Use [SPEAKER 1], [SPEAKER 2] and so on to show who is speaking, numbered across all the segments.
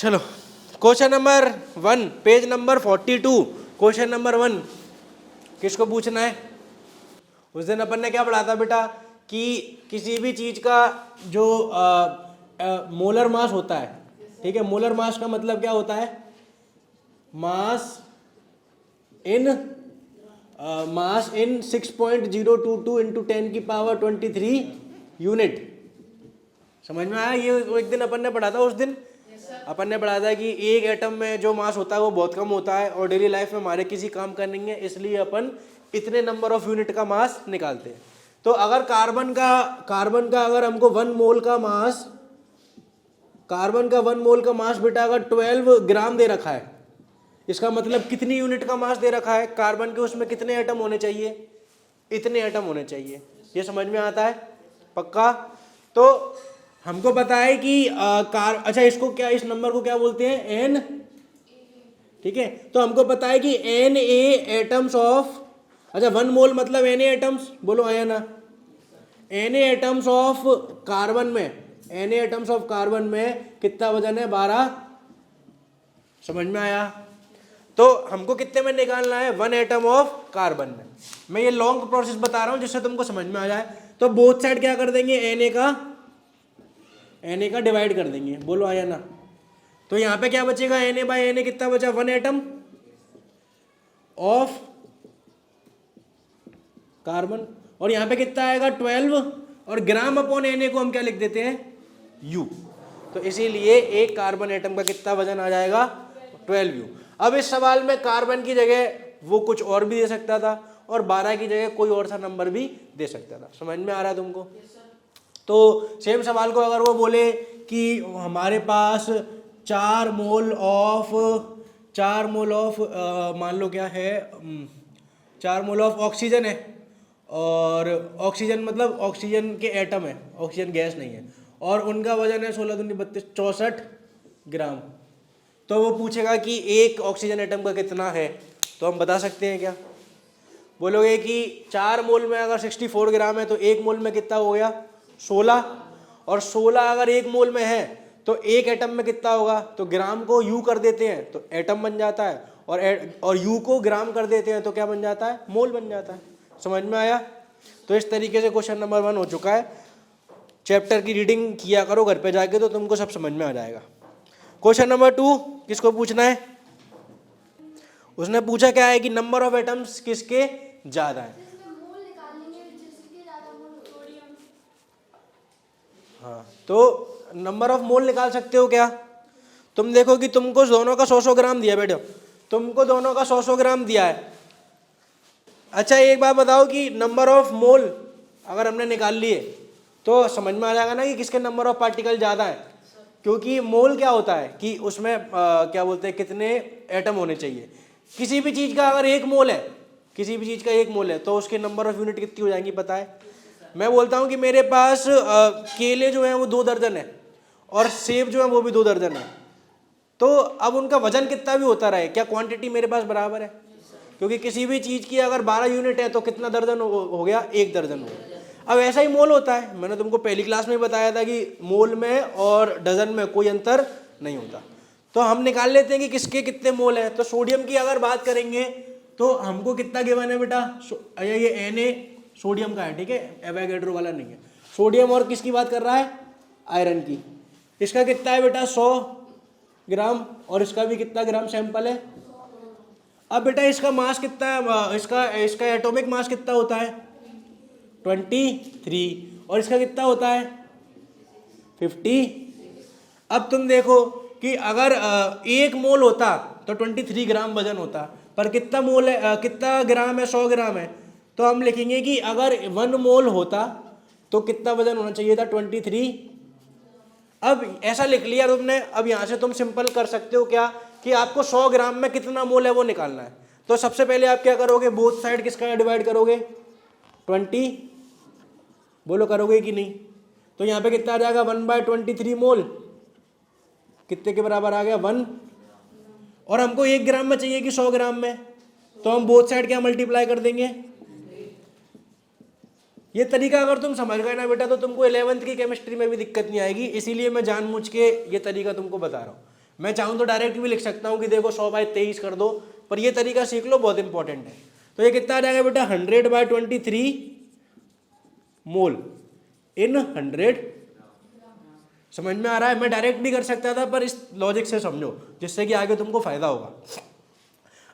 [SPEAKER 1] चलो question number 1 page number 42 question number 1 किसको पूछना है? उस दिन अपन ने क्या पढ़ा था बेटा कि किसी भी चीज का जो मोलर मास होता है, ठीक है, मोलर मास का मतलब क्या होता है? मास इन 6.022 इंटू 10 की पावर 23 यूनिट। समझ में आया? ये एक दिन अपन ने पढ़ा था। उस दिन अपन ने पढ़ा था कि एक एटम में जो मास होता है वो बहुत कम होता है और डेली लाइफ में हमारे किसी काम करने है, इसलिए अपन इतने नंबर ऑफ यूनिट का मास निकालते हैं। तो अगर कार्बन का अगर हमको 1 मोल का मास, कार्बन का 1 मोल का मास बेटा अगर 12 ग्राम दे रखा है, इसका मतलब कितनी यूनिट का मास दे रखा है? कार्बन के उसमें कितने एटम होने चाहिए? इतने एटम होने चाहिए। ये समझ में आता है? पक्का? तो हमको पता है कि अच्छा इसको क्या, इस नंबर को क्या बोलते हैं? एन, ठीक है। तो हमको पता है कि एन ए एटम्स ऑफ, अच्छा 1 मोल मतलब एन ए एटम्स, बोलो आया ना? N A atoms of carbon में, N A atoms of carbon में कितना वजन है? 12। समझ में आया? तो हमको कितने में निकालना है? 1 एटम ऑफ कार्बन में। मैं ये लॉन्ग प्रोसेस बता रहा हूं जिससे तुमको समझ में आ जाए। तो बोथ साइड क्या कर देंगे? एन ए का डिवाइड कर देंगे, बोलो आया ना? तो यहां पे क्या बचेगा? N A by N A कितना बचा? 1 एटम ऑफ कार्बन। और यहां पे कितना आएगा? 12। और ग्राम अपॉन एन ए को हम क्या लिख देते हैं? यू। तो इसीलिए एक कार्बन एटम का कितना वजन आ जाएगा? 12 यू। अब इस सवाल में कार्बन की जगह वो कुछ और भी दे सकता था और 12 की जगह कोई और सा नंबर भी दे सकता था। समझ में आ रहा है तुमको? तो सेम सवाल को अगर वो बोले कि हमारे पास 4 मोल ऑफ मान लो क्या है, 4 मोल ऑफ ऑक्सीजन है, और ऑक्सीजन मतलब ऑक्सीजन के एटम है, ऑक्सीजन गैस नहीं है, और उनका वजन है 16 दूनी 32 64 ग्राम। तो वो पूछेगा कि एक ऑक्सीजन एटम का कितना है, तो हम बता सकते हैं क्या? बोलोगे कि 4 मोल में अगर 64 ग्राम है तो 1 मोल में कितना हो गया? 16। और 16 अगर 1 मोल में है तो एक एटम में कितना होगा? तो ग्राम को यू कर देते हैं तो एटम बन जाता है, और यू को ग्राम कर देते हैं तो क्या बन जाता है? मोल बन जाता है। समझ में आया? तो इस तरीके से क्वेश्चन नंबर 1 हो चुका है। चैप्टर की रीडिंग किया करो घर पे जाके, तो तुमको सब समझ में आ जाएगा। क्वेश्चन नंबर 2 किसको पूछना है? उसने पूछा क्या है कि नंबर ऑफ एटम्स किसके ज्यादा है। हाँ, तो नंबर ऑफ मोल निकाल सकते हो क्या? तुम देखो कि तुमको दोनों का 100-100 ग्राम दिया बेटा, तुमको दोनों का 100-100 ग्राम दिया है। अच्छा एक बात बताओ कि नंबर ऑफ मोल अगर हमने निकाल लिए तो समझ में आ जाएगा ना कि किसके नंबर ऑफ पार्टिकल ज़्यादा है, क्योंकि मोल क्या होता है कि उसमें क्या बोलते हैं, कितने एटम होने चाहिए। किसी भी चीज़ का अगर 1 मोल है, किसी भी चीज़ का 1 मोल है तो उसके नंबर ऑफ यूनिट कितनी हो जाएंगी पता है? मैं बोलता हूँ कि मेरे पास केले जो हैं वो 2 दर्जन है और सेब जो है वो भी 2 दर्जन है, तो अब उनका वजन कितना भी होता रहे, क्या क्वांटिटी मेरे पास बराबर है? क्योंकि किसी भी चीज़ की अगर 12 यूनिट है तो कितना दर्जन हो गया? 1 दर्जन हो गया। अब ऐसा ही मोल होता है, मैंने तुमको पहली क्लास में बताया था कि मोल में और डजन में कोई अंतर नहीं होता। तो हम निकाल लेते हैं कि किसके कितने मोल है। तो सोडियम की अगर बात करेंगे तो हमको कितना गिवन है बेटा? ये Na सोडियम का है, ठीक है, एवोगैड्रो वाला नहीं है। सोडियम और किसकी बात कर रहा है? आयरन की। इसका कितना है बेटा? 100 ग्राम, और इसका भी कितना ग्राम सैंपल है? अब बेटा इसका मास कितना है? इसका एटॉमिक मास कितना होता है? 23। और इसका कितना होता है? 50। अब तुम देखो कि अगर 1 मोल होता तो 23 ग्राम वजन होता, पर कितना मोल है, कितना ग्राम है? 100 ग्राम है। तो हम लिखेंगे कि अगर 1 मोल होता तो कितना वजन होना चाहिए था? 23। अब ऐसा लिख लिया तुमने। अब यहां से तुम सिंपल कर सकते हो क्या कि आपको 100 ग्राम में कितना मोल है वो निकालना है। तो सबसे पहले आप क्या करोगे? बोथ साइड किसका डिवाइड करोगे? 20। बोलो करोगे कि नहीं? तो यहां पे कितना आ जाएगा? 1/23 मोल कितने के बराबर आ गया? 1। और हमको 1 ग्राम में चाहिए कि 100 ग्राम में, तो हम बोथ साइड क्या मल्टीप्लाई कर देंगे? ये तरीका अगर तुम समझ गए ना बेटा तो तुमको 11th की केमिस्ट्री में भी दिक्कत नहीं आएगी। इसीलिए मैं जानबूझ के ये तरीका तुमको बता रहा हूँ। मैं चाहूँ तो डायरेक्ट भी लिख सकता हूँ कि देखो 100/23 कर दो, पर ये तरीका सीख लो, बहुत इंपॉर्टेंट है। तो ये कितना आ जाएगा बेटा 100/23 मोल इन 100। समझ में आ रहा है? मैं डायरेक्ट भी कर सकता था, पर इस लॉजिक से समझो जिससे कि आगे तुमको फायदा होगा।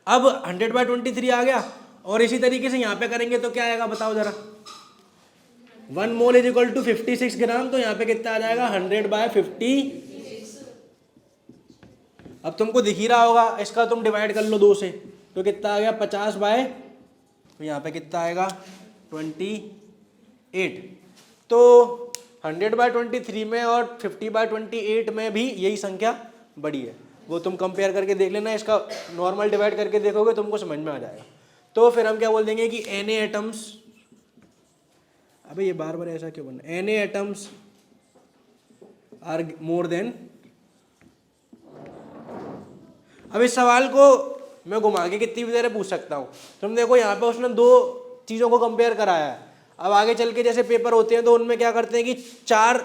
[SPEAKER 1] अब 100/23 आ गया, और इसी तरीके से यहाँ पे करेंगे तो क्या आएगा बताओ जरा। 1 मोल इज इक्वल टू 56 ग्राम, तो यहाँ पे कितना आ जाएगा 100/50। अब तुमको दिख ही रहा होगा, इसका तुम डिवाइड कर लो 2 से, तो कितना आ गया 50 तो यहाँ पे कितना आएगा 28। तो 100/23 में और 50/28 में भी यही संख्या बड़ी है, वो तुम कंपेयर करके देख लेना, इसका नॉर्मल डिवाइड करके देखोगे तुमको समझ में आ जाएगा। तो फिर हम क्या बोल देंगे कि Na एटम्स, अबे ये बार बार ऐसा क्यों बनना, Na atoms are more than. अब इस सवाल को मैं घुमा के कितनी भी देर पूछ सकता हूँ। तुम देखो यहाँ पे उसने 2 चीज़ों को कंपेयर कराया है। अब आगे चल के जैसे पेपर होते हैं तो उनमें क्या करते हैं कि 4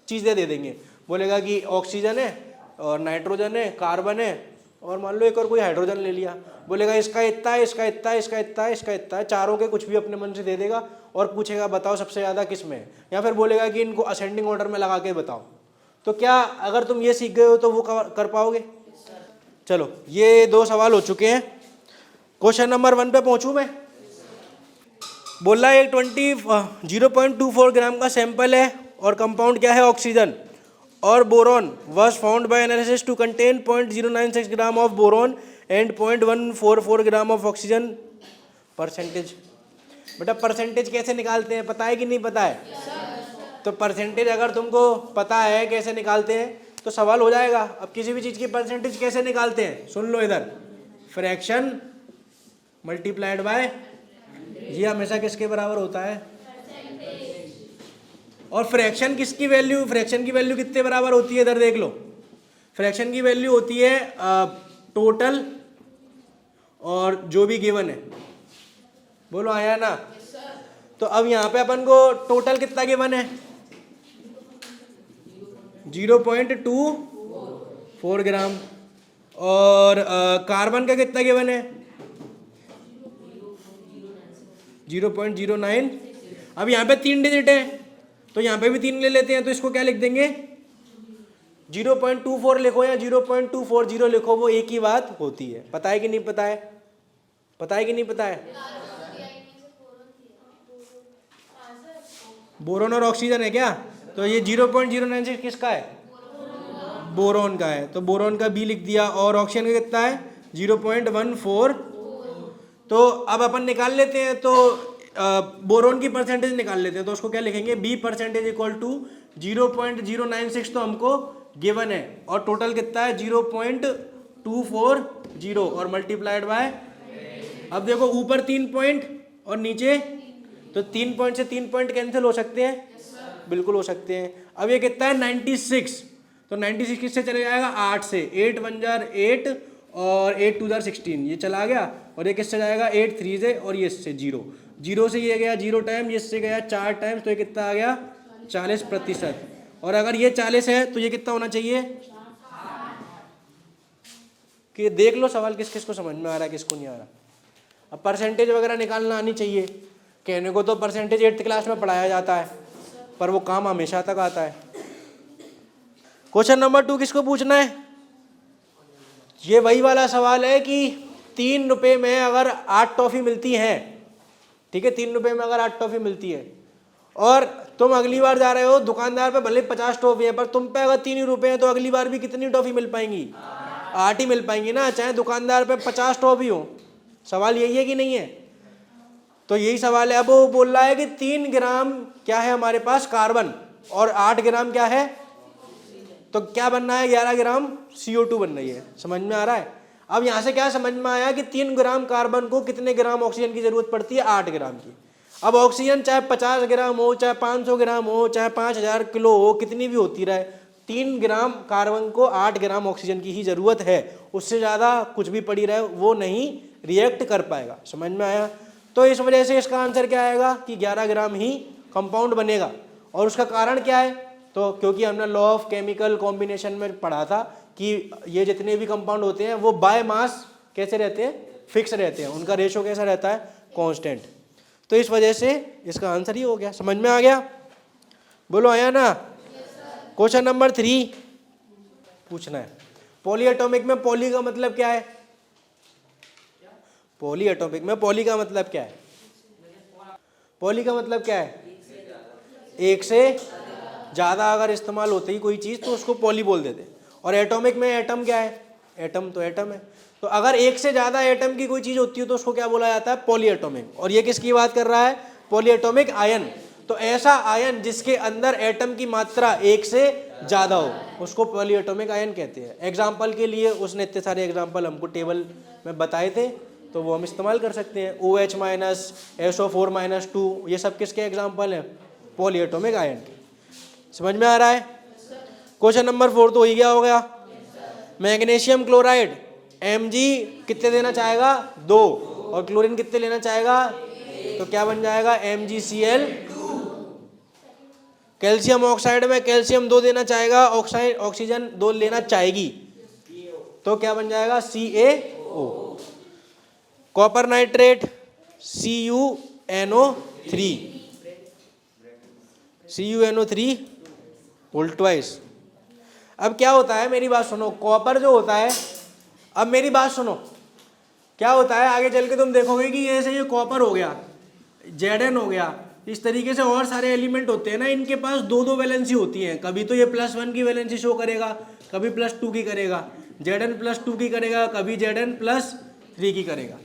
[SPEAKER 1] चीज़ें दे देंगे, बोलेगा कि ऑक्सीजन है और नाइट्रोजन है, कार्बन है, और मान लो एक और कोई हाइड्रोजन ले लिया, बोलेगा इसका इतना है, इसका इतना है, इसका इतना है, इसका इतना है। चारों के कुछ भी अपने मन से दे देगा और पूछेगा बताओ सबसे ज़्यादा किस में है, या फिर बोलेगा कि इनको असेंडिंग ऑर्डर में लगा के बताओ। तो क्या अगर तुम ये सीख गए हो तो वो कर पाओगे? चलो ये 2 सवाल हो चुके हैं। क्वेश्चन नंबर 1 पे पहुंचूं मैं। बोल रहा है एक 0.24 ग्राम का सैंपल है और कंपाउंड क्या है ऑक्सीजन, और boron was found by analysis to contain 0.096 gram of boron and 0.144 gram of oxygen. Percentage, बेटा परसेंटेज कैसे निकालते हैं पता है कि नहीं पता है? तो परसेंटेज अगर तुमको पता है कैसे निकालते हैं तो सवाल हो जाएगा। अब किसी भी चीज़ की परसेंटेज कैसे निकालते हैं सुन लो इधर, फ्रैक्शन मल्टीप्लाइड बाय, ये हमेशा किसके बराबर होता है? और फ्रैक्शन किसकी वैल्यू, फ्रैक्शन की वैल्यू कितने बराबर होती है? इधर देख लो, फ्रैक्शन की वैल्यू होती है टोटल और जो भी गिवन है। बोलो आया ना? तो अब यहाँ पे अपन को टोटल कितना गिवन है? 0.24 ग्राम, और कार्बन का कितना गिवन है? 0.09। अब यहाँ पे 3 डिजिट है तो यहाँ पे भी 3 ले लेते हैं, तो इसको क्या लिख देंगे 0.24 लिखो या 0.240 लिखो, वो एक ही बात होती है। पता है कि नहीं पता है? पता है कि नहीं पता है? बोरोन और ऑक्सीजन है क्या? तो ये 0.096 किसका है? बोरोन का है, तो बोरोन का बी लिख दिया, और ऑक्सीजन का कितना है 0.14। तो अब अपन निकाल लेते हैं, तो बोरोन की परसेंटेज निकाल लेते हैं, तो उसको क्या लिखेंगे बी परसेंटेज इक्वल टू 0.096 तो हमको गिवन है, और टोटल कितना है 0.240 और मल्टीप्लाइड बाय। अब देखो ऊपर 3 पॉइंट और नीचे, तो 3 पॉइंट से 3 पॉइंट कैंसिल हो सकते हैं, बिल्कुल हो सकते हैं। अब ये कितना है 96, तो 96 किससे चले जाएगा 8 से, 8 1 जार 8 और 8 2 जार 16, ये चला गया, और ये किससे जाएगा 8 3 से, और ये इससे 0 से ये गया 0 टाइम, ये इससे गया 4 टाइम्स, तो ये कितना आ गया 40%। और अगर ये 40 है तो ये कितना होना चाहिए, कि देख लो सवाल किस किस को समझ में आ रहा है किसको नहीं आ रहा। अब परसेंटेज वगैरह निकालना आनी चाहिए, कहने को तो परसेंटेज 8th क्लास में पढ़ाया जाता है, पर वो काम हमेशा तक आता है। क्वेश्चन नंबर 2 किसको पूछना है? ये वही वाला सवाल है कि 3 रुपये में अगर 8 टॉफी मिलती हैं, ठीक है, 3 रुपये में अगर 8 टॉफी मिलती है, और तुम अगली बार जा रहे हो दुकानदार पे भले 50 टॉफी है, पर तुम पे अगर 3 ही रुपये हैं, तो अगली बार भी कितनी टॉफी मिल पाएंगी? 8 ही मिल पाएंगी ना, चाहे दुकानदार पे 50 टॉफी हो। सवाल यही है कि नहीं है? तो यही सवाल है। अब वो बोल रहा है कि 3 ग्राम क्या है हमारे पास कार्बन, और 8 ग्राम क्या है, तो क्या बनना है 11 ग्राम CO2 बन रही है। समझ में आ रहा है? अब यहाँ से क्या समझ में आया कि 3 ग्राम कार्बन को कितने ग्राम ऑक्सीजन की जरूरत पड़ती है? 8 ग्राम की। अब ऑक्सीजन चाहे 50 ग्राम हो, चाहे 500 ग्राम हो, चाहे 5000 किलो हो, कितनी भी होती रहे, 3 ग्राम कार्बन को 8 ग्राम ऑक्सीजन की ही जरूरत है। उससे ज़्यादा कुछ भी पड़ी रहे वो नहीं रिएक्ट कर पाएगा। समझ में आया? तो इस वजह से इसका आंसर क्या आएगा कि 11 ग्राम ही कंपाउंड बनेगा। और उसका कारण क्या है? तो क्योंकि हमने लॉ ऑफ केमिकल कॉम्बिनेशन में पढ़ा था कि ये जितने भी कंपाउंड होते हैं वो बाय मास कैसे रहते हैं, फिक्स रहते हैं, उनका रेशो कैसा रहता है, कांस्टेंट। तो इस वजह से इसका आंसर ही हो गया। समझ में आ गया? बोलो आया ना? क्वेश्चन नंबर 3 पूछना है। पॉली एटॉमिक में पॉली का मतलब क्या है? पॉली एटॉमिक में पॉली का मतलब क्या है? पॉली का मतलब क्या है? एक से ज्यादा अगर इस्तेमाल होती ही कोई चीज तो उसको पॉली बोल देते हैं। और एटॉमिक में एटम क्या है? एटम तो एटम है। तो अगर एक से ज्यादा एटम की कोई चीज होती है तो उसको क्या बोला जाता है? Poly atomic. और ये किसकी बात कर रहा है? Poly atomic ion. तो ऐसा आयन जिसके अंदर एटम की मात्रा एक से ज्यादा हो उसको पॉली एटॉमिक आयन कहते हैं। एग्जाम्पल के लिए उसने इतने सारे एग्जाम्पल हमको टेबल में बताए थे तो वो हम इस्तेमाल कर सकते हैं। OH माइनस, SO4-2 ये सब किसके एग्जाम्पल हैं? पॉली एटॉमिक आयन के। समझ में आ रहा है? क्वेश्चन नंबर 4 तो हो ही गया होगा। मैग्नीशियम क्लोराइड Mg कितने देना चाहेगा? 2। और क्लोरीन कितने लेना चाहेगा? तो क्या बन जाएगा? MgCl। कैल्शियम ऑक्साइड में कैल्शियम 2 देना चाहेगा, ऑक्सीजन 2 लेना चाहेगी, तो क्या बन जाएगा? CaO। Copper nitrate CuNO3 whole twice. अब क्या होता है, मेरी बात सुनो, कॉपर जो होता है, अब मेरी बात सुनो, क्या होता है आगे चल के तुम देखोगे कि ऐसे ये कॉपर हो गया, Zn हो गया, इस तरीके से और सारे एलिमेंट होते हैं ना, इनके पास 2-2 वैलेंसी होती है। कभी तो ये +1 की वैलेंसी शो करेगा, कभी +2 की करेगा, Zn+2 की करेगा, कभी Zn+3 की करेगा।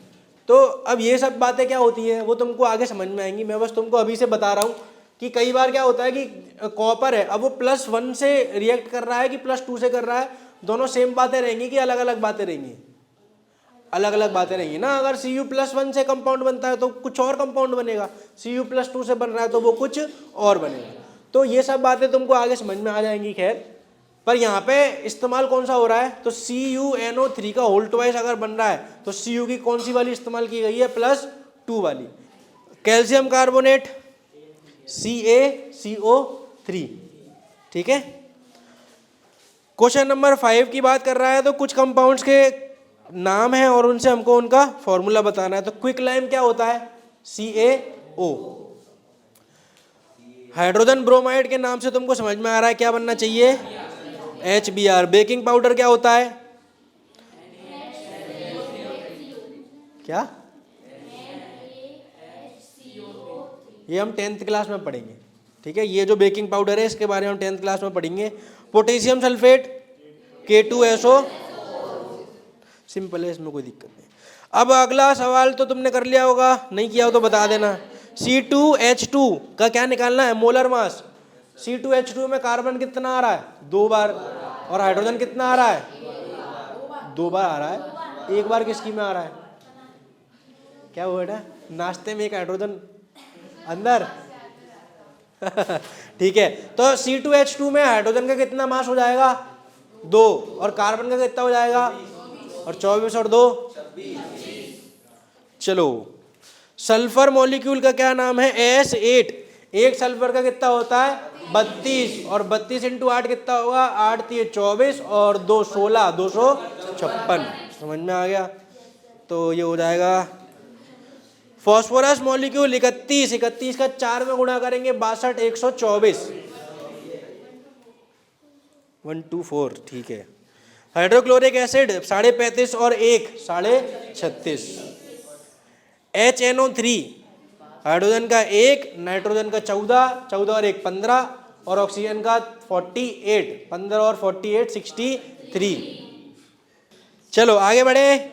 [SPEAKER 1] तो अब ये सब बातें क्या होती है वो तुमको आगे समझ में आएंगी। मैं बस तुमको अभी से बता रहा हूँ कि कई बार क्या होता है कि कॉपर है, अब वो +1 से रिएक्ट कर रहा है कि +2 से कर रहा है, दोनों सेम बातें रहेंगी कि अलग अलग बातें रहेंगी? अलग अलग बातें रहेंगी ना। अगर Cu+1 से कंपाउंड बनता है तो कुछ और कंपाउंड बनेगा, Cu+2 से बन रहा है तो वो कुछ और बनेगा। तो ये सब बातें तुमको आगे समझ में आ जाएंगी। खैर, पर यहाँ पे इस्तेमाल कौन सा हो रहा है? तो CuNO3 का होल ट्वाइस अगर बन रहा है तो Cu की कौन सी वाली इस्तेमाल की गई है? +2 वाली। कैल्शियम कार्बोनेट CaCO3, ठीक है। क्वेश्चन नंबर 5 की बात कर रहा है तो कुछ कंपाउंड्स के नाम है और उनसे हमको उनका फॉर्मूला बताना है। तो क्विक लाइम क्या होता है? CaO। हाइड्रोजन ब्रोमाइड के नाम से तुमको समझ में आ रहा है क्या बनना चाहिए? HBr। बेकिंग पाउडर क्या होता है? क्या? ये हम 10th क्लास में पढ़ेंगे, ठीक है। ये जो बेकिंग पाउडर है इसके बारे में हम 10th क्लास में पढ़ेंगे। पोटेशियम सल्फेट K2SO, सिंपल है, इसमें कोई दिक्कत नहीं। अब अगला सवाल तो तुमने कर लिया होगा, नहीं किया हो तो बता देना। C2H2 का क्या निकालना है? Molar mass. C2H2 में कार्बन कितना आ रहा है? 2 बार। और हाइड्रोजन कितना आ रहा है? 2 बार आ रहा है। 1 बार किसकी में आ रहा है? क्या हुआ बेटा? नाश्ते में एक हाइड्रोजन अंदर ठीक है। तो C2H2 में हाइड्रोजन का कितना मास हो जाएगा? 2। और कार्बन का कितना हो जाएगा? और 24 और 2 चलो, सल्फर मॉलिक्यूल का क्या नाम है? S8। एक सल्फर का कितना होता है? 32। और 32 × 8 कितना होगा? 8 × 24 और 2 16, 256। समझ में आ गया? तो ये हो जाएगा। फॉस्फोरस मॉलिक्यूल 31 का 4 में गुणा करेंगे 62, 124, 124, ठीक है। हाइड्रोक्लोरिक एसिड 35.5 और 1 36। HNO3 हाइड्रोजन का 1, नाइट्रोजन का 14 और 1 15 और ऑक्सीजन का 48, 15 और 48 63। चलो आगे बढ़े।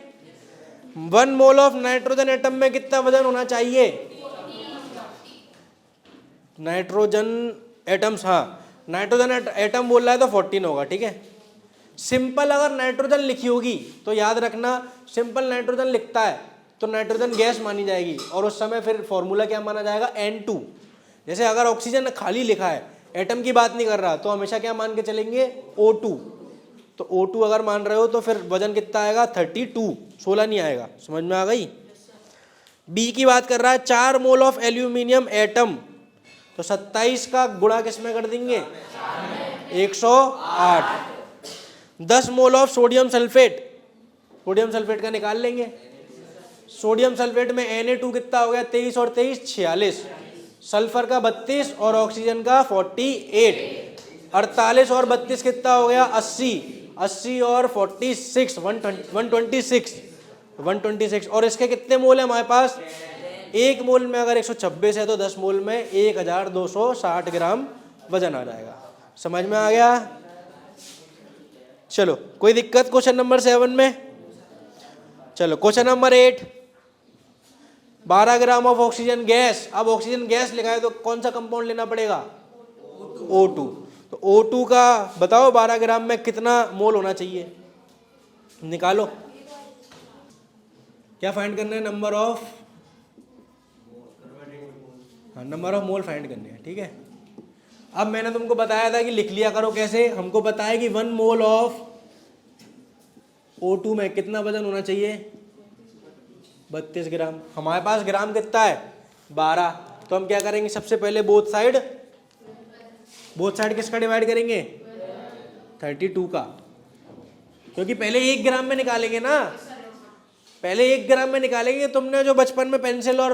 [SPEAKER 1] 1 मोल ऑफ नाइट्रोजन एटम में कितना वजन होना चाहिए? नाइट्रोजन एटम्स, हाँ नाइट्रोजन एटम बोल रहा है तो 14 होगा, ठीक है। सिंपल अगर नाइट्रोजन लिखी होगी तो याद रखना, सिंपल नाइट्रोजन लिखता है तो नाइट्रोजन गैस मानी जाएगी और उस समय फिर फॉर्मूला क्या माना जाएगा? N2। जैसे अगर ऑक्सीजन खाली लिखा है, एटम की बात नहीं कर रहा, तो हमेशा क्या मान के चलेंगे? O2। तो O2 अगर मान रहे हो तो फिर वजन कितना आएगा? 32, 16 नहीं आएगा। समझ में आ गई? बी की बात कर रहा है, 4 मोल ऑफ एल्यूमिनियम एटम, तो 27 का गुणा किस में कर देंगे? 108। 10 mole of sodium sulphate, sodium sulphate का निकाल लेंगे। सोडियम सल्फेट में Na2 कितना हो गया 23 और 23 46, सल्फर का 32 और ऑक्सीजन का 48, 48 और 32 कितना हो गया 80, 80 और 46 126 और इसके कितने मोल है हमारे पास, एक मोल में अगर 126 है तो 10 मोल में 1260 ग्राम वजन आ जाएगा। समझ में आ गया? चलो कोई दिक्कत क्वेश्चन नंबर 7 में? चलो question number 8, 12 gram of oxygen gas. अब ऑक्सीजन गैस लिखा है तो कौन सा कंपाउंड लेना पड़ेगा, O2। तो O2 का बताओ 12 ग्राम में कितना मोल होना चाहिए, निकालो। क्या फाइंड करना है, नंबर ऑफ, हाँ नंबर ऑफ मोल फाइंड करने हैं, ठीक है। अब मैंने तुमको बताया था कि लिख लिया करो कैसे, हमको पता है कि 1 मोल ऑफ O2 में कितना वजन होना चाहिए 32 ग्राम। हमारे पास ग्राम कितना है 12, तो हम क्या करेंगे सबसे पहले बोथ साइड किसका डिवाइड करेंगे 32 का, क्योंकि पहले 1 ग्राम में निकालेंगे ना, पहले 1 ग्राम में निकालेंगे। तुमने जो बचपन में पेंसिल और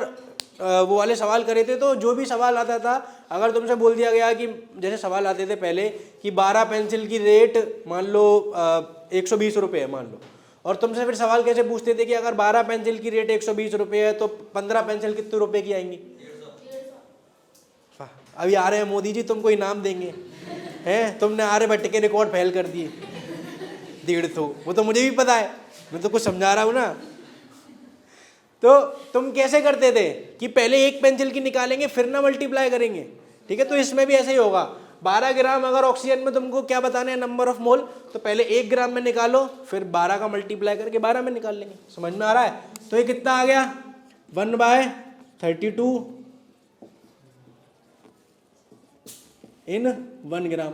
[SPEAKER 1] वो वाले सवाल करे थे, तो जो भी सवाल आता था अगर तुमसे बोल दिया गया कि जैसे सवाल आते थे पहले कि 12 पेंसिल की रेट मान लो 120 रुपये है मान लो, और तुमसे फिर सवाल कैसे पूछते थे कि अगर 12 पेंसिल की रेट 120 रुपये है तो 15 पेंसिल कितने रुपए की आएंगी। अभी आ रहे हैं मोदी जी तुमको इनाम देंगे, हैं तुमने आर्यभट्ट के रिकॉर्ड फेल कर दिए 150, वो तो मुझे भी पता है, मैं तो कुछ समझा रहा हूँ ना। तो तुम कैसे करते थे कि पहले 1 पेंसिल की निकालेंगे फिर ना मल्टीप्लाई करेंगे, ठीक है। तो इसमें भी ऐसे ही होगा, 12 ग्राम अगर ऑक्सीजन में तुमको क्या बताना है नंबर ऑफ मोल, तो पहले 1 ग्राम में निकालो फिर 12 का मल्टीप्लाई करके 12 में निकाल लेंगे। समझ में आ रहा है? तो ये कितना आ गया 1/32 इन 1 ग्राम,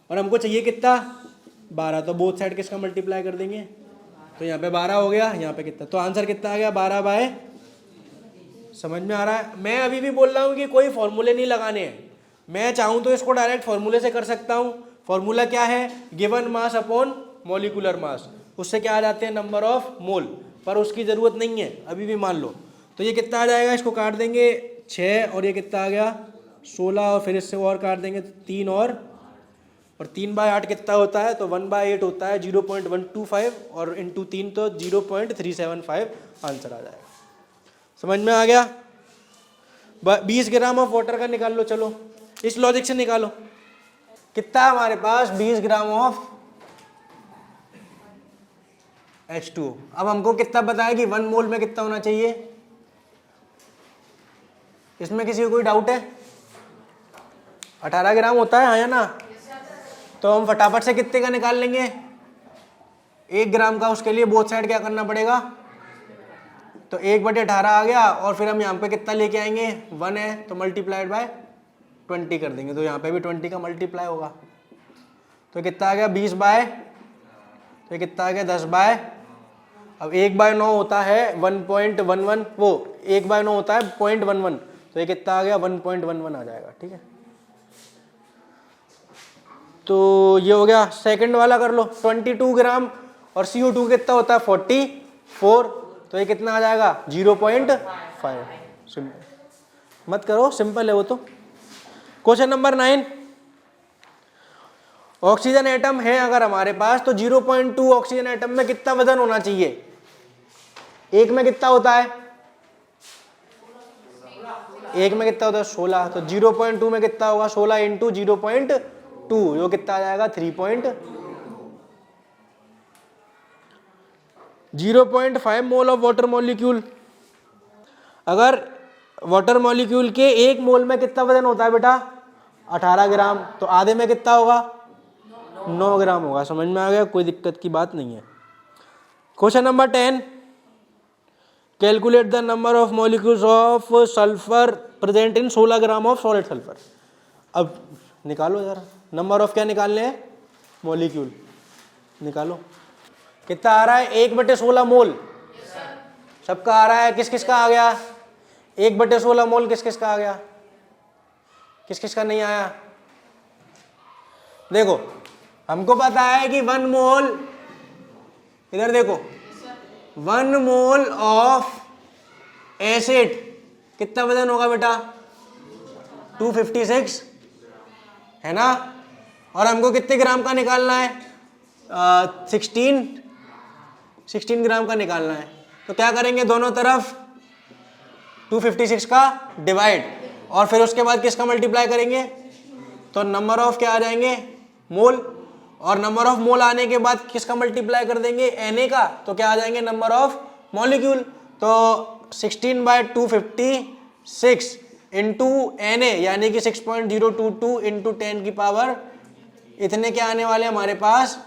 [SPEAKER 1] और हमको चाहिए कितना 12, तो बोथ साइड किसका मल्टीप्लाई कर देंगे, तो यहाँ पे 12 हो गया, यहाँ पे कितना, तो आंसर कितना आ गया 12 समझ में आ रहा है? मैं अभी भी बोल रहा हूँ कि कोई फॉर्मूले नहीं लगाने हैं, मैं चाहूँ तो इसको डायरेक्ट फॉर्मूले से कर सकता हूँ। फॉर्मूला क्या है, given mass upon molecular mass, उससे क्या आ जाते हैं नंबर ऑफ मोल, पर उसकी ज़रूरत नहीं है अभी भी मान लो। तो ये कितना आ जाएगा, इसको काट देंगे 6 और ये कितना आ गया 16, और फिर इससे और काट देंगे 3 और 3/8 कितना होता है, तो 1/8 होता है 0.125, और इंटू 3 तो 0.375 आंसर आ जाएगा। समझ में आ गया? 20 ग्राम ऑफ वाटर का निकाल लो, चलो इस लॉजिक से निकालो। कितना है हमारे पास 20 ग्राम ऑफ H2O। अब हमको कितना बताया कि 1 मोल में कितना होना चाहिए, इसमें किसी को कोई डाउट है? 18 ग्राम होता है, हाँ या ना? तो हम फटाफट से कितने का निकाल लेंगे 1 ग्राम का, उसके लिए बोथ साइड क्या करना पड़ेगा, तो 1/18 आ गया, और फिर हम यहाँ पे कितना लेके आएंगे 1 है तो मल्टीप्लाइड बाय 20 कर देंगे, तो यहाँ पे भी 20 का मल्टीप्लाई होगा, तो कितना आ गया 20 बाय, तो ये कितना आ गया 10 बाय, अब 1/9 होता है 1.11, वो 1/9 होता है 0.11, तो ये कितना आ गया 1.11 आ जाएगा, ठीक है। तो ये हो गया। सेकंड वाला कर लो, 22 ग्राम और CO2 कितना होता है 44, तो ये कितना आ जाएगा 0.5। सिंपल मत करो, सिंपल है वो तो। क्वेश्चन नंबर 9, ऑक्सीजन एटम है अगर हमारे पास, तो 0.2 ऑक्सीजन एटम में कितना वजन होना चाहिए, एक में कितना होता है, एक में कितना होता है 16, तो 0.2 में कितना होगा 16 इंटू 0.2, जो कितना आ जाएगा 0.5 मोल ऑफ वाटर मॉलिक्यूल। अगर वाटर मॉलिक्यूल के 1 मोल में कितना वजन होता है बेटा 18 ग्राम, तो आधे में कितना होगा 9 ग्राम होगा। समझ में आ गया? कोई दिक्कत की बात नहीं है। Question number 10, calculate the number of molecules of sulphur present in 16 gram of solid sulphur. अब निकालो जरा, नंबर ऑफ क्या निकालने हैं, मॉलिक्यूल निकालो। कितना आ रहा है 1/16 मोल, सबका आ रहा है, किस किस का आ गया 1/16 मोल, किस किस का आ गया, किस किस का नहीं आया। देखो हमको पता है कि 1 मोल, इधर देखो, 1 मोल ऑफ एसिड कितना वजन होगा बेटा? 256 है ना। और हमको कितने ग्राम का निकालना है? 16 ग्राम का निकालना है। तो क्या करेंगे, दोनों तरफ 256 का डिवाइड, और फिर उसके बाद किसका मल्टीप्लाई करेंगे? तो नंबर ऑफ क्या आ जाएंगे? मोल। और नंबर ऑफ मोल आने के बाद किसका मल्टीप्लाई कर देंगे? Na का। तो क्या आ जाएंगे? Number of molecule. तो 16/256 इंटू Na यानी कि 6.022 इंटू 10 की पावर इतने क्या आने वाले हमारे पास?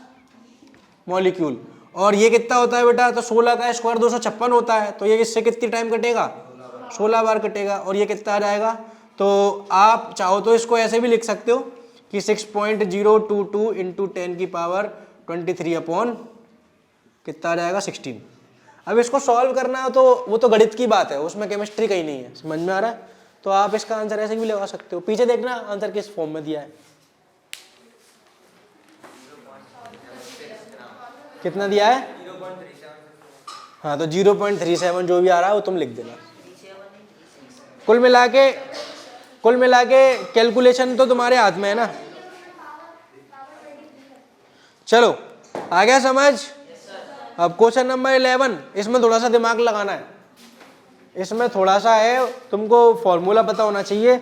[SPEAKER 1] मॉलिक्यूल। और ये कितना होता है बेटा? तो 16 का स्क्वायर 256 होता है। तो ये इससे कितनी टाइम कटेगा? 16 बार कटेगा। और ये कितना आ जाएगा? तो आप चाहो तो इसको ऐसे भी लिख सकते हो कि 6.022 इंटू 10 की पावर 23 अपॉन कितना आ जाएगा? 16। अब इसको सॉल्व करना है तो वो तो गणित की बात है, उसमें केमिस्ट्री कहीं नहीं है। समझ में आ रहा है? तो आप इसका आंसर ऐसे भी लगा सकते हो। पीछे देखना आंसर किस फॉर्म में दिया है। कितना दिया है? हाँ, तो 0.37 जो भी आ रहा है वो तुम लिख देना। कुल मिला के कैलकुलेशन तो तुम्हारे हाथ में है ना। चलो आ गया समझ। अब क्वेश्चन नंबर 11, इसमें थोड़ा सा दिमाग लगाना है। इसमें थोड़ा सा है, तुमको फॉर्मूला पता होना चाहिए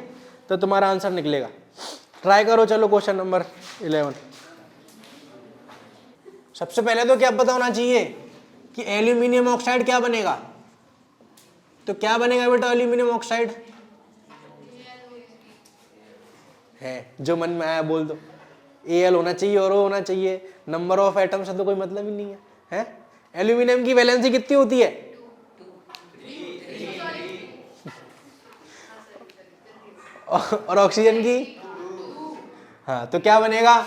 [SPEAKER 1] तो तुम्हारा आंसर निकलेगा। ट्राई करो। चलो क्वेश्चन नंबर 11। सबसे पहले तो क्या पता होना चाहिए कि एल्यूमिनियम ऑक्साइड क्या बनेगा। तो क्या बनेगा बेटा एल्यूमिनियम ऑक्साइड? है जो मन में आया बोल दो। Al होना चाहिए और O होना चाहिए। नंबर ऑफ एटम से तो कोई मतलब ही नहीं है। एल्यूमिनियम की वैलेंसी कितनी होती है? और ऑक्सीजन की? हाँ, तो क्या बनेगा?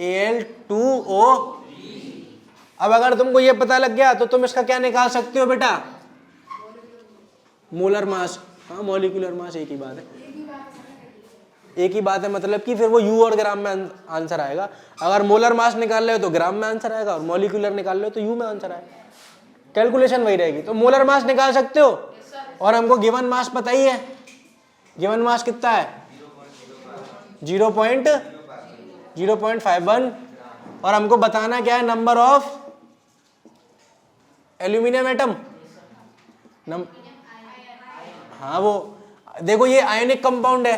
[SPEAKER 1] Al2O। अब अगर तुमको ये पता लग गया तो तुम इसका क्या निकाल सकते हो बेटा? Molar mass. हाँ, मॉलिक्यूलर मास एक ही बात है। एक ही बात है, मतलब कि फिर वो यू और ग्राम में आंसर आएगा। अगर मोलर मास निकाल रहे हो तो ग्राम में आंसर आएगा, और मॉलिक्यूलर निकाल रहे हो तो यू में आंसर आएगा। कैलकुलेशन वही रहेगी। तो मोलर मास निकाल सकते हो। और हमको गिवन मास पता ही है। गिवन मास कितना है? 0.51। और हमको बताना क्या है? Number of aluminium atom. हाँ, वो देखो ये आयनिक कंपाउंड है,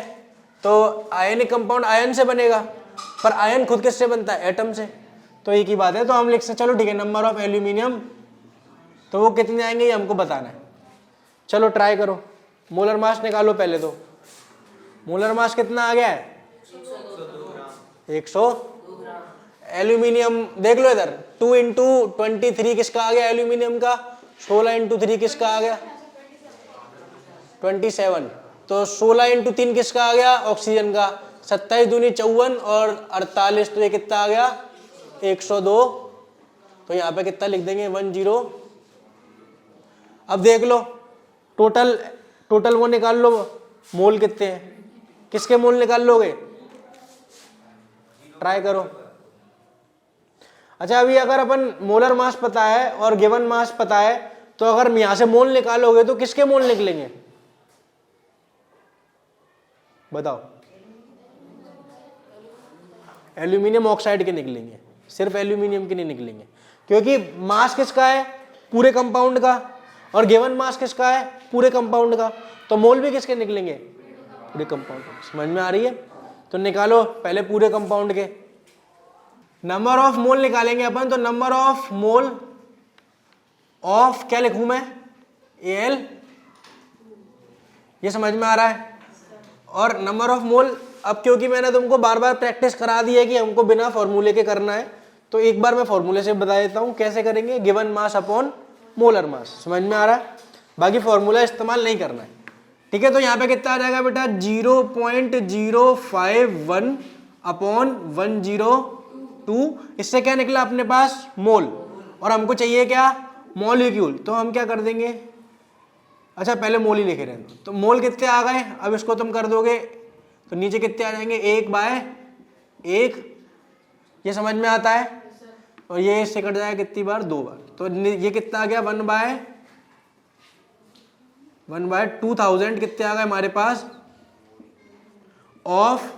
[SPEAKER 1] तो आयनिक कंपाउंड आयन से बनेगा, पर आयन खुद किससे बनता है? एटम से। तो एक ही बात है। तो हम लिख सकते, चलो ठीक है, नंबर ऑफ एल्यूमिनियम, तो वो कितने आएंगे ये हमको बताना है। चलो ट्राई करो। मोलर मास निकालो पहले। तो मोलर मास कितना आ गया है? 100। एल्यूमिनियम देख लो इधर, 2 इंटू 23 किसका आ गया एल्यूमिनियम का? 16 इंटू 3 किसका आ गया? 27। तो 16 इंटू 3 किसका आ गया? ऑक्सीजन का। 27 दूनी 54 और 48, तो ये कितना आ गया? 102। तो यहाँ पे कितना लिख देंगे? 10। अब देख लो टोटल वो निकाल लो, मोल कितने हैं। किसके मोल निकाल लोगे? ट्राई करो। अच्छा, अभी अगर अपन मोलर मास पता है और गिवन मास पता है, तो अगर यहां से मोल निकालोगे तो किसके मोल निकलेंगे बताओ? एल्यूमिनियम ऑक्साइड के निकलेंगे। सिर्फ एल्यूमिनियम के नहीं निकलेंगे, क्योंकि मास किसका है? पूरे कंपाउंड का। और गिवन मास किसका है? पूरे कंपाउंड का। तो मोल भी किसके निकलेंगे? पूरे कंपाउंड। समझ में आ रही है? तो निकालो पहले पूरे कंपाउंड के। नंबर ऑफ मोल निकालेंगे अपन, तो नंबर ऑफ मोल ऑफ क्या लिखूं मैं? Al। ये समझ में आ रहा है? और नंबर ऑफ मोल, अब क्योंकि मैंने तुमको बार बार प्रैक्टिस करा दी है कि हमको बिना फॉर्मूले के करना है, तो एक बार मैं फॉर्मूले से बता देता हूं कैसे करेंगे। Given mass upon molar mass. समझ में आ रहा है? बाकी फॉर्मूला इस्तेमाल नहीं करना है, ठीक है? तो यहाँ पे कितना आ जाएगा बेटा? 0.051 अपॉन 102। इससे क्या निकला अपने पास? मोल। और हमको चाहिए क्या? मॉलिक्यूल। तो हम क्या कर देंगे? अच्छा, पहले मोल ही लिखे रहे। तो मोल कितने आ गए? अब इसको तुम कर दोगे तो नीचे कितने आ जाएंगे? 1/1 ये समझ में आता है? और ये इससे कट जाएगा कितनी बार? 2 बार। तो ये कितना आ गया? 1/2000 कितने आ गए हमारे पास ऑफ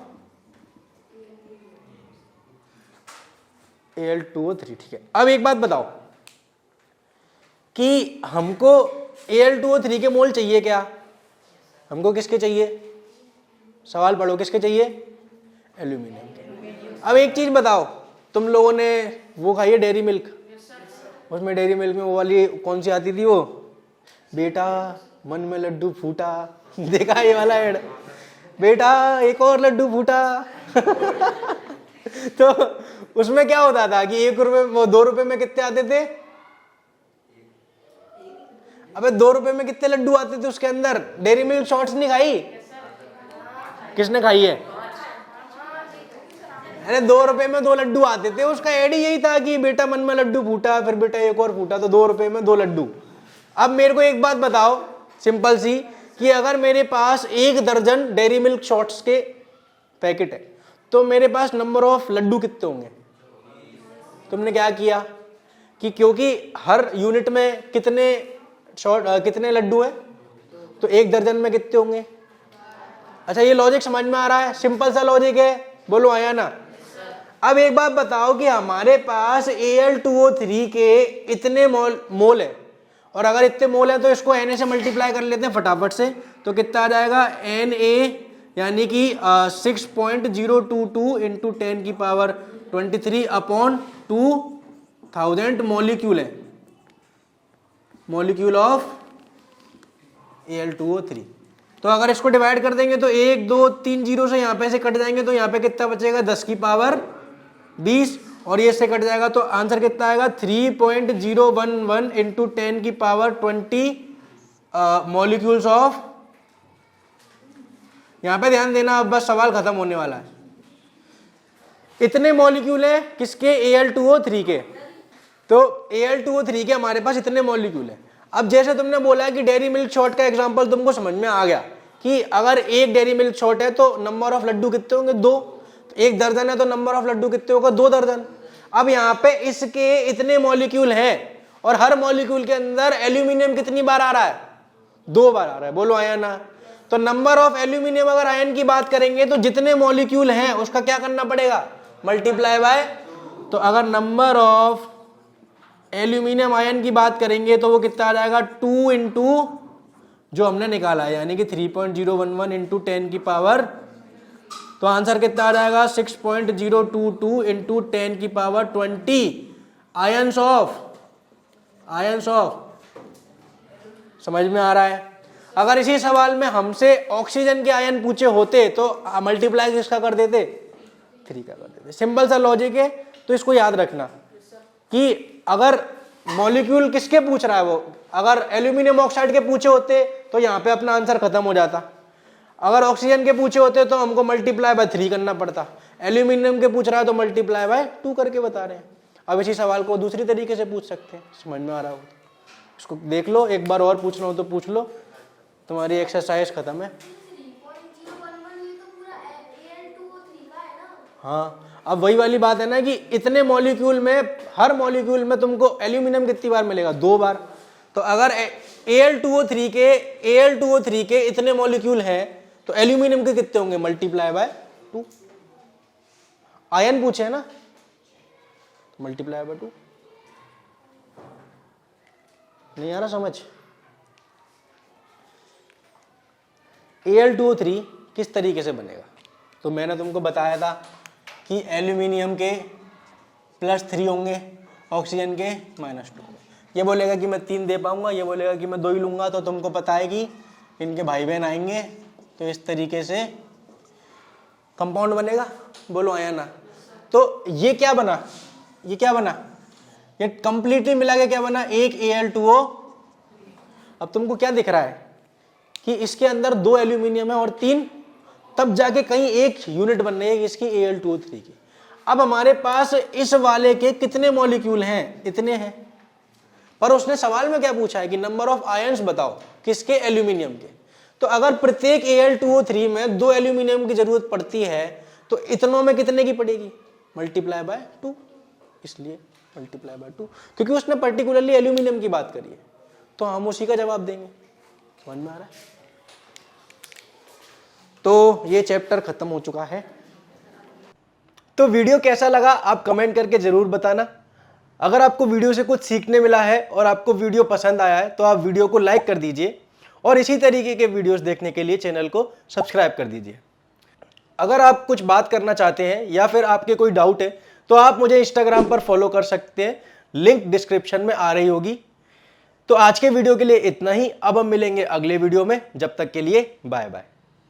[SPEAKER 1] Al2O3। ठीक है, अब एक बात बताओ कि हमको Al2O3 के मोल चाहिए क्या? हमको किसके चाहिए? सवाल पढ़ो, किसके चाहिए? एल्यूमिनियम के। अब एक चीज बताओ, तुम लोगों ने वो खाई है डेयरी मिल्क? उसमें डेयरी मिल्क में वो वाली कौन सी आती थी, वो बेटा मन में लड्डू फूटा, देखा ये वाला ऐड? बेटा एक और लड्डू फूटा। तो उसमें क्या होता था कि 1 रुपए, वो 2 रुपए में कितने आते थे? अबे 2 रुपए में कितने लड्डू आते थे उसके अंदर? डेयरी मिल्क शॉर्ट्स नहीं खाई? किसने खाई है? अरे 2 रुपए में 2 लड्डू आते थे, उसका एड ही यही था कि बेटा मन में लड्डू फूटा, फिर बेटा एक और फूटा, तो 2 रुपए में 2 लड्डू। अब मेरे को एक बात बताओ सिंपल सी, कि अगर मेरे पास 1 दर्जन डेयरी मिल्क शॉर्ट्स के पैकेट है तो मेरे पास नंबर ऑफ लड्डू कितने होंगे? तुमने क्या किया कि क्योंकि हर यूनिट में कितने लड्डू है, तो 1 दर्जन में कितने होंगे? अच्छा, ये लॉजिक समझ में आ रहा है? सिंपल सा लॉजिक है, बोलो आया ना? अब एक बात बताओ कि हमारे पास Al2O3 के इतने मोल है, और अगर इतने मोल है तो इसको Na से मल्टीप्लाई कर लेते हैं फटाफट से, तो कितना आ जाएगा? Na यानी कि 6.022 इंटू 10 की पावर 23 अपॉन 2000 मॉलिक्यूल है, मॉलिक्यूल ऑफ Al2O3। तो अगर इसको डिवाइड कर देंगे तो 1 2 3 जीरो से यहाँ पे से कट जाएंगे, तो यहाँ पे कितना बचेगा? 10 की पावर 20, और ये से कट जाएगा तो आंसर कितना आएगा? 3.011 इंटू 10 की पावर 20 मॉलिक्यूल्स ऑफ। यहाँ पे ध्यान देना, अब बस सवाल खत्म होने वाला है। इतने मॉलिक्यूल है किसके? Al2O3 के। तो Al2O3 के हमारे पास इतने मॉलिक्यूल है। अब जैसे तुमने बोला कि डेयरी मिल्क शॉर्ट का एग्जांपल तुमको समझ में आ गया कि अगर 1 डेयरी मिल्क शॉर्ट है तो नंबर ऑफ लड्डू कितने होंगे? 2। 1 दर्जन है तो नंबर ऑफ लड्डू कितने होगा? 2 दर्जन। अब यहाँ पे इसके इतने मॉलिक्यूल हैं और हर मॉलिक्यूल के अंदर एल्यूमिनियम कितनी बार आ रहा है? 2 बार आ रहा है, बोलो आया ना? तो नंबर ऑफ एल्यूमिनियम अगर आयन की बात करेंगे तो जितने मॉलिक्यूल हैं उसका क्या करना पड़ेगा? Multiply by. तो अगर नंबर ऑफ एल्यूमिनियम आयन की बात करेंगे तो वो कितना आ जाएगा? 2 इंटू जो हमने निकाला है, यानी कि 3.011 इंटू 10 की पावर, तो आंसर कितना आ जाएगा? 6.022 इंटू 10 की पावर 20 आयंस ऑफ। समझ में आ रहा है? अगर इसी सवाल में हमसे ऑक्सीजन के आयन पूछे होते तो मल्टीप्लाई किसका कर देते? 3 का कर देते। सिंपल सा लॉजिक है, तो इसको याद रखना कि अगर मॉलिक्यूल किसके पूछ रहा है, वो अगर एल्यूमिनियम ऑक्साइड के पूछे होते तो यहाँ पे अपना आंसर खत्म हो जाता। अगर ऑक्सीजन के पूछे होते तो हमको मल्टीप्लाई बाय 3 करना पड़ता। एल्यूमिनियम के पूछ रहा है तो मल्टीप्लाई बाय 2 करके बता रहे हैं। अब इसी सवाल को दूसरी तरीके से पूछ सकते हैं, समझ में आ रहा हो तो इसको देख लो, एक बार और पूछना हो तो पूछ लो, तुम्हारी एक्सरसाइज खत्म है। हाँ, अब वही वाली बात है ना कि इतने मॉलिक्यूल में, हर मॉलिक्यूल में तुमको एल्यूमिनियम कितनी बार मिलेगा? 2 बार। तो अगर Al2O3 के इतने मॉलिक्यूल हैं तो एल्यूमिनियम के कितने होंगे? Multiply by 2। आयन पूछे है ना, मल्टीप्लाई बाय 2। नहीं आ रहा समझ? Al2O3 किस तरीके से बनेगा? तो मैंने तुमको बताया था कि एल्यूमिनियम के +3 होंगे, ऑक्सीजन के -2 होंगे। ये बोलेगा कि मैं 3 दे पाऊंगा, ये बोलेगा कि मैं 2 ही लूंगा, तो तुमको पता है कि इनके भाई बहन आएंगे, तो इस तरीके से कंपाउंड बनेगा। बोलो आया ना? तो ये क्या बना? ये कंप्लीटली मिला के क्या बना? एक Al2O। अब तुमको क्या दिख रहा है कि इसके अंदर 2 एल्यूमिनियम है और 3, तब जाके कहीं एक यूनिट बन रही है इसकी Al2O3 की। अब हमारे पास इस वाले के कितने मॉलिक्यूल हैं? इतने हैं। पर उसने सवाल में क्या पूछा है कि नंबर ऑफ आयंस बताओ, किसके? एल्यूमिनियम के। तो अगर प्रत्येक Al2O3 में 2 एल्यूमिनियम की जरूरत पड़ती है तो इतनों में कितने की पड़ेगी? मल्टीप्लाई बाय 2, इसलिए मल्टीप्लाई बाय 2, क्योंकि उसने पर्टिकुलरली एल्यूमिनियम की बात करी है, तो हम उसी का जवाब देंगे। समझ में आ रहा है? तो ये चैप्टर खत्म हो चुका है। तो वीडियो कैसा लगा आप कमेंट करके जरूर बताना। अगर आपको वीडियो से कुछ सीखने मिला है और आपको वीडियो पसंद आया है तो आप वीडियो को लाइक कर दीजिए और इसी तरीके के वीडियोस देखने के लिए चैनल को सब्सक्राइब कर दीजिए। अगर आप कुछ बात करना चाहते हैं या फिर आपके कोई डाउट है तो आप मुझे इंस्टाग्राम पर फॉलो कर सकते हैं, लिंक डिस्क्रिप्शन में आ रही होगी। तो आज के वीडियो के लिए इतना ही, अब हम मिलेंगे अगले वीडियो में, जब तक के लिए बाय बाय।